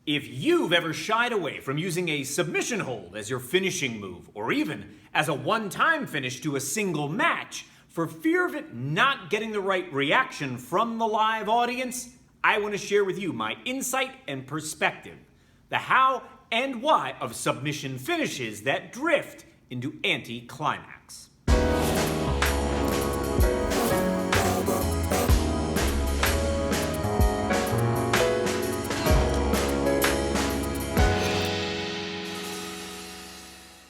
If you've ever shied away from using a submission hold as your finishing move, or even as a one-time finish to a single match, for fear of it not getting the right reaction from the live audience, I want to share with you my insight and perspective, the how and why of submission finishes that drift into anti-climax.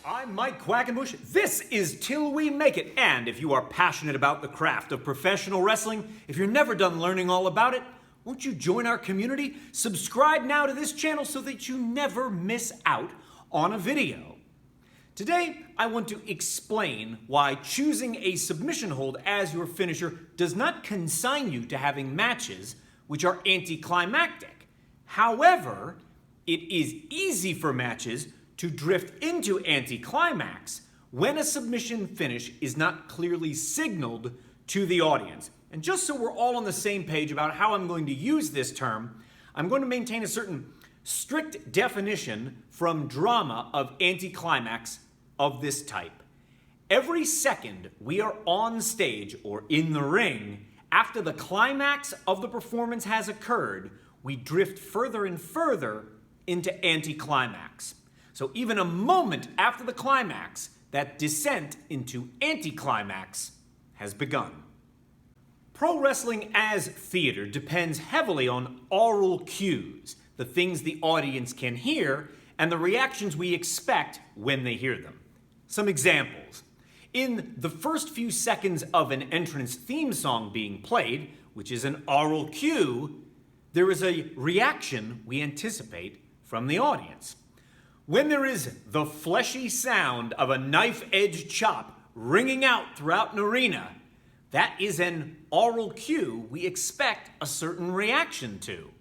I'm Mike Quackenbush. This is Till We Make It. And if you are passionate about the craft of professional wrestling, if you're never done learning all about it, won't you join our community? Subscribe now to this channel so that you never miss out on a video. Today, I want to explain why choosing a submission hold as your finisher does not consign you to having matches which are anticlimactic. However, it is easy for matches to drift into anticlimax when a submission finish is not clearly signaled to the audience. And just so we're all on the same page about how I'm going to use this term, I'm going to maintain a certain strict definition from drama of anticlimax of this type. Every second we are on stage or in the ring, after the climax of the performance has occurred, we drift further and further into anticlimax. So even a moment after the climax, that descent into anticlimax has begun. Pro wrestling as theater depends heavily on oral cues, the things the audience can hear, and the reactions we expect when they hear them. Some examples. In the first few seconds of an entrance theme song being played, which is an oral cue, there is a reaction we anticipate from the audience. When there is the fleshy sound of a knife-edged chop ringing out throughout an arena, that is an oral cue we expect a certain reaction to.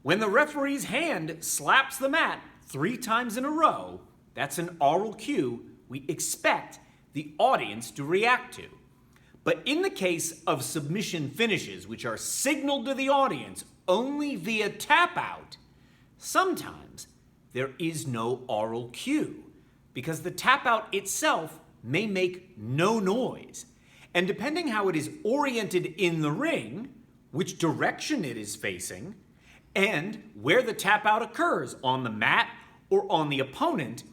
When the referee's hand slaps the mat 3 times in a row, that's an oral cue we expect the audience to react to. But in the case of submission finishes, which are signaled to the audience only via tap out, sometimes there is no oral cue because the tap out itself may make no noise. And depending how it is oriented in the ring, which direction it is facing, and where the tap out occurs, on the mat or on the opponent,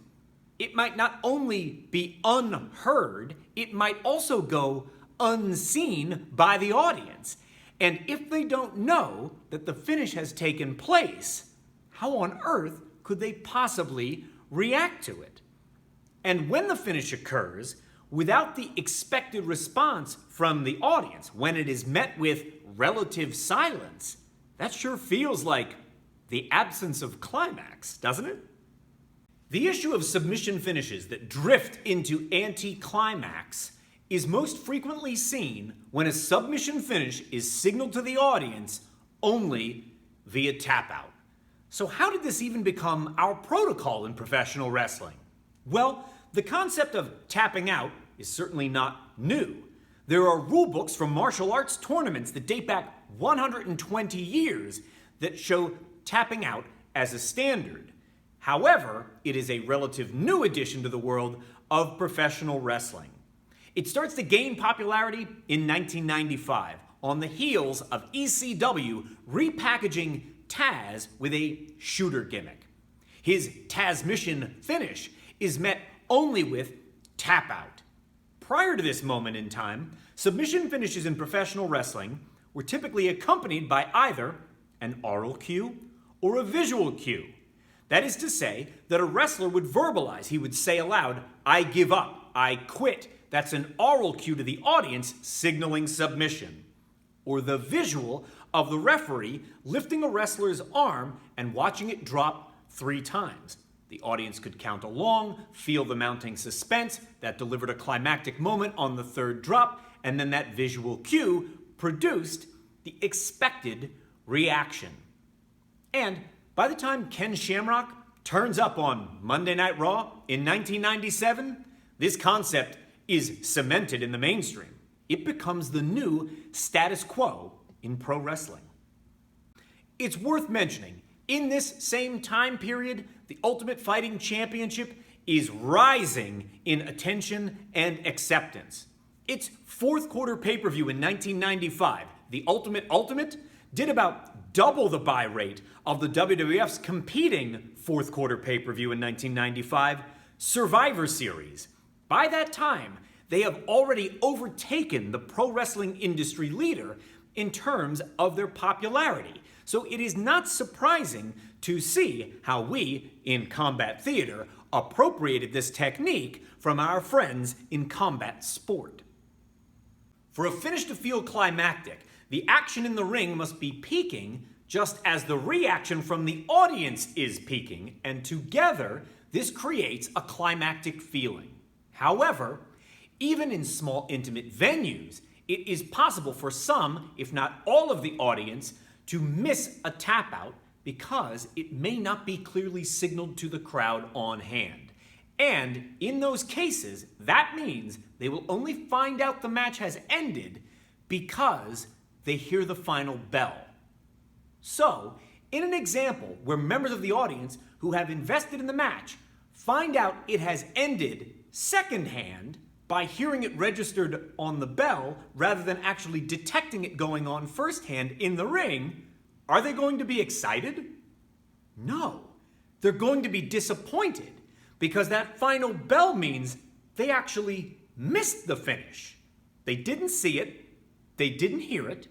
it might not only be unheard, it might also go unseen by the audience. And if they don't know that the finish has taken place, how on earth could they possibly react to it? And when the finish occurs, without the expected response from the audience, when it is met with relative silence, that sure feels like the absence of climax, doesn't it? The issue of submission finishes that drift into anti-climax is most frequently seen when a submission finish is signaled to the audience only via tap out. So how did this even become our protocol in professional wrestling? Well, the concept of tapping out is certainly not new. There are rule books from martial arts tournaments that date back 120 years that show tapping out as a standard. However, it is a relative new addition to the world of professional wrestling. It starts to gain popularity in 1995 on the heels of ECW repackaging Taz with a shooter gimmick. His Tazmission finish is met only with tap out. Prior to this moment in time, submission finishes in professional wrestling were typically accompanied by either an oral cue or a visual cue. That is to say that a wrestler would verbalize, he would say aloud, "I give up, I quit." That's an oral cue to the audience signaling submission. Or the visual of the referee lifting a wrestler's arm and watching it drop 3 times. The audience could count along, feel the mounting suspense that delivered a climactic moment on the 3rd drop, and then that visual cue produced the expected reaction. And by the time Ken Shamrock turns up on Monday Night Raw in 1997, this concept is cemented in the mainstream. It becomes the new status quo in pro wrestling. It's worth mentioning In this same time period, the Ultimate Fighting Championship is rising in attention and acceptance. Its fourth quarter pay-per-view in 1995, the Ultimate, did about double the buy rate of the WWF's competing fourth quarter pay-per-view in 1995, Survivor Series. By that time, they have already overtaken the pro wrestling industry leader in terms of their popularity. So it is not surprising to see how we, in combat theater, appropriated this technique from our friends in combat sport. For a finish to feel climactic, the action in the ring must be peaking just as the reaction from the audience is peaking, and together, this creates a climactic feeling. However, even in small, intimate venues, it is possible for some, if not all of the audience, to miss a tap out because it may not be clearly signaled to the crowd on hand. And in those cases, that means they will only find out the match has ended because they hear the final bell. So, in an example where members of the audience who have invested in the match find out it has ended secondhand by hearing it registered on the bell rather than actually detecting it going on firsthand in the ring, are they going to be excited? No. They're going to be disappointed because that final bell means they actually missed the finish. They didn't see it. They didn't hear it.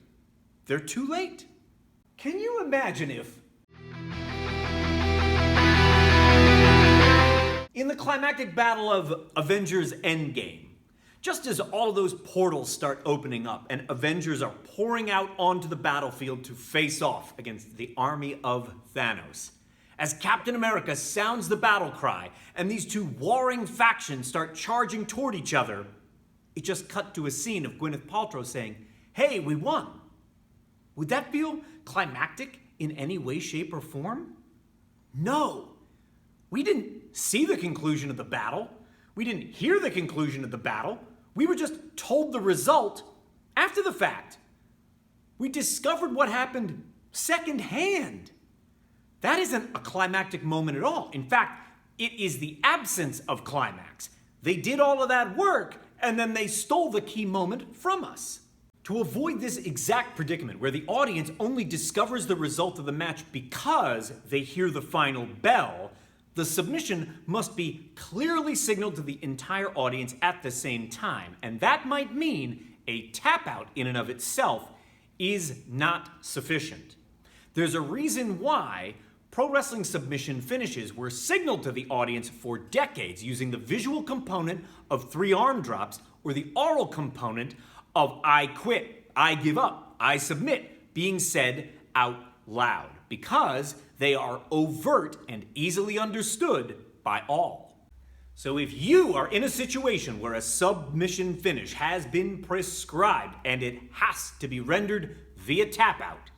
They're too late. Can you imagine if, in the climactic battle of Avengers Endgame, just as all of those portals start opening up and Avengers are pouring out onto the battlefield to face off against the army of Thanos, as Captain America sounds the battle cry and these two warring factions start charging toward each other, it just cut to a scene of Gwyneth Paltrow saying, "Hey, we won." Would that feel climactic in any way, shape, or form? No. We didn't see the conclusion of the battle. We didn't hear the conclusion of the battle. We were just told the result after the fact. We discovered what happened secondhand. That isn't a climactic moment at all. In fact, it is the absence of climax. They did all of that work, and then they stole the key moment from us. To avoid this exact predicament where the audience only discovers the result of the match because they hear the final bell, the submission must be clearly signaled to the entire audience at the same time, and that might mean a tap out in and of itself is not sufficient. There's a reason why pro wrestling submission finishes were signaled to the audience for decades using the visual component of 3 arm drops or the oral component of "I quit," "I give up," "I submit" being said out loud because they are overt and easily understood by all. So if you are in a situation where a submission finish has been prescribed and it has to be rendered via tap out,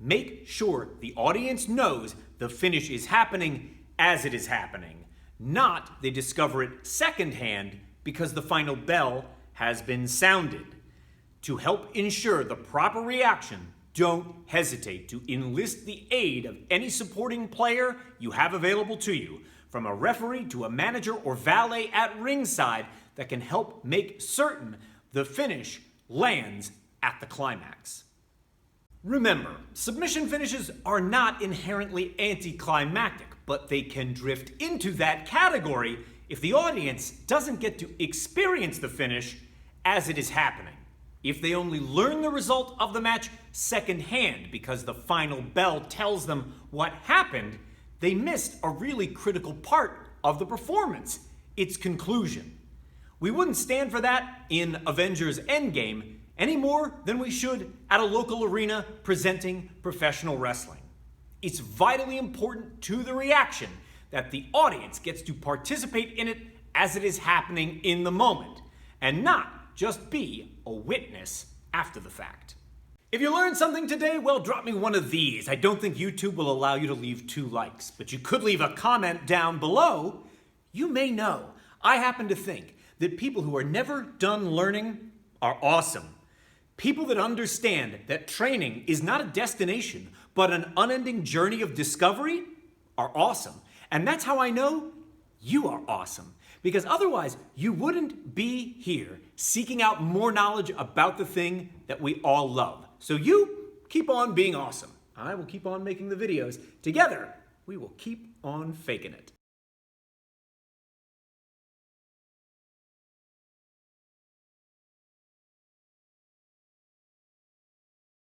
make sure the audience knows the finish is happening as it is happening, not they discover it secondhand because the final bell has been sounded. To help ensure the proper reaction, don't hesitate to enlist the aid of any supporting player you have available to you, from a referee to a manager or valet at ringside that can help make certain the finish lands at the climax. Remember, submission finishes are not inherently anticlimactic, but they can drift into that category if the audience doesn't get to experience the finish as it is happening. If they only learn the result of the match secondhand because the final bell tells them what happened, they missed a really critical part of the performance, its conclusion. We wouldn't stand for that in Avengers Endgame any more than we should at a local arena presenting professional wrestling. It's vitally important to the reaction that the audience gets to participate in it as it is happening in the moment, and not just be a witness after the fact. If you learned something today, well, drop me one of these. I don't think YouTube will allow you to leave 2 likes, but you could leave a comment down below. You may know, I happen to think that people who are never done learning are awesome. People that understand that training is not a destination, but an unending journey of discovery are awesome. And that's how I know you are awesome. Because otherwise, you wouldn't be here seeking out more knowledge about the thing that we all love. So you keep on being awesome. I will keep on making the videos. Together, we will keep on faking it.